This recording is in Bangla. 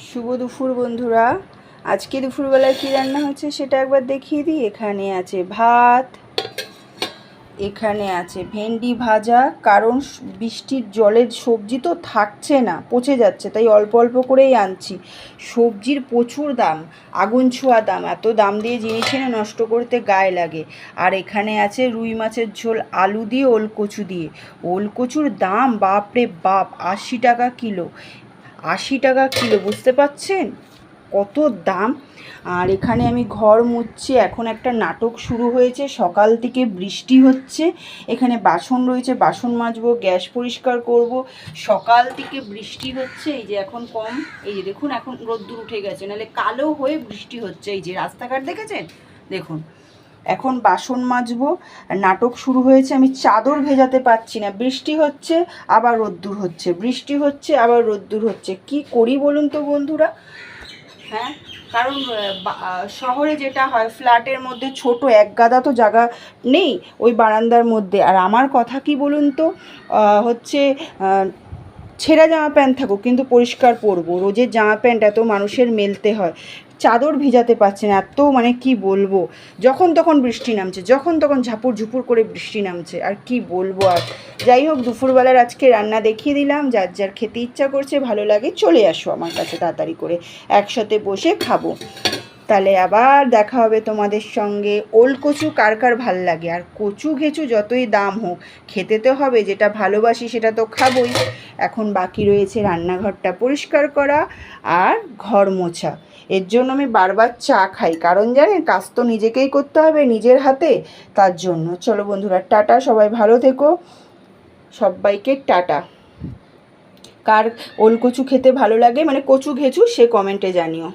শুভ দুপুর বন্ধুরা। আজকে দুপুরবেলায় কী রান্না হচ্ছে সেটা একবার দেখিয়ে দিই। এখানে আছে ভাত, এখানে আছে ভেন্ডি ভাজা। কারণ বৃষ্টির জলের সবজি তো থাকছে না, পচে যাচ্ছে, তাই অল্প অল্প করেই আনছি। সবজির প্রচুর দাম, আগুন ছোঁয়া দাম। এত দাম দিয়ে জিনিস এনে নষ্ট করতে গায়ে লাগে। আর এখানে আছে রুই মাছের ঝোল, আলু দিয়ে, ওলকচু দিয়ে। ওলকচুর দাম বাপরে বাপ, 80 টাকা কিলো। 80 টাকা কিলো, বুঝতে পারছেন কত দাম। আর এখানে আমি ঘর মুছছি। এখন একটা নাটক শুরু হয়েছে, সকাল থেকে বৃষ্টি হচ্ছে। এখানে বাসন রয়েছে, বাসন মাজবো, গ্যাস পরিষ্কার করব। সকাল থেকে বৃষ্টি হচ্ছে, এই যে এখন কম, এই যে দেখুন এখন রোদ্দুর উঠে গেছে, নাহলে কালো হয়ে বৃষ্টি হচ্ছে। এই যে রাস্তাঘাট দেখেছেন, দেখুন। এখন বাসন মাজবো, নাটক শুরু হয়েছে। আমি চাদর ভেজাতে পারছি না, বৃষ্টি হচ্ছে আবার রোদ্দুর হচ্ছে, বৃষ্টি হচ্ছে আবার রোদ্দুর হচ্ছে। কি করি বলুন তো বন্ধুরা? হ্যাঁ, কারণ শহরে যেটা হয়, ফ্ল্যাটের মধ্যে ছোট এক গাদা তো জায়গা নেই ওই বারান্দার মধ্যে। আর আমার কথা কি বলুন তো, হচ্ছে ছেঁড়া জামা প্যান্ট থাকুক কিন্তু পরিষ্কার পরবো। রোজের জামা প্যান্ট এত মানুষের মেলতে হয়, চাদর ভিজাতে পারছে না। এত মানে কি বলবো, যখন তখন বৃষ্টি নামছে, যখন তখন ঝাপুর ঝুপুর করে বৃষ্টি নামছে। আর কি বলবো আর। যাই হোক, দুপুরবেলার আজকে রান্না দেখিয়ে দিলাম। যার যার খেতে ইচ্ছা করছে, ভালো লাগে, চলে আসো আমার কাছে তাড়াতাড়ি করে, একসাথে বসে খাবো। তাহলে আবার দেখা হবে তোমাদের সঙ্গে। ওলকচু কার কার ভাল লাগে, আর কচু ঘেঁচু যতই দাম হোক খেতে তো হবে, যেটা ভালোবাসি সেটা তো খাবোই। এখন বাকি রয়েছে রান্নাঘরটা পরিষ্কার করা আর ঘর মোছা। এর জন্য আমি বারবার চা খাই, কারণ জানেন কাজ তো নিজেকেই করতে হবে নিজের হাতে। তার জন্য চলো বন্ধুরা, টাটা, সবাই ভালো থেকো, সবাইকে টাটা। কার ওলকচু খেতে ভালো লাগে, মানে কচু ঘেঁচু, সে কমেন্টে জানিও।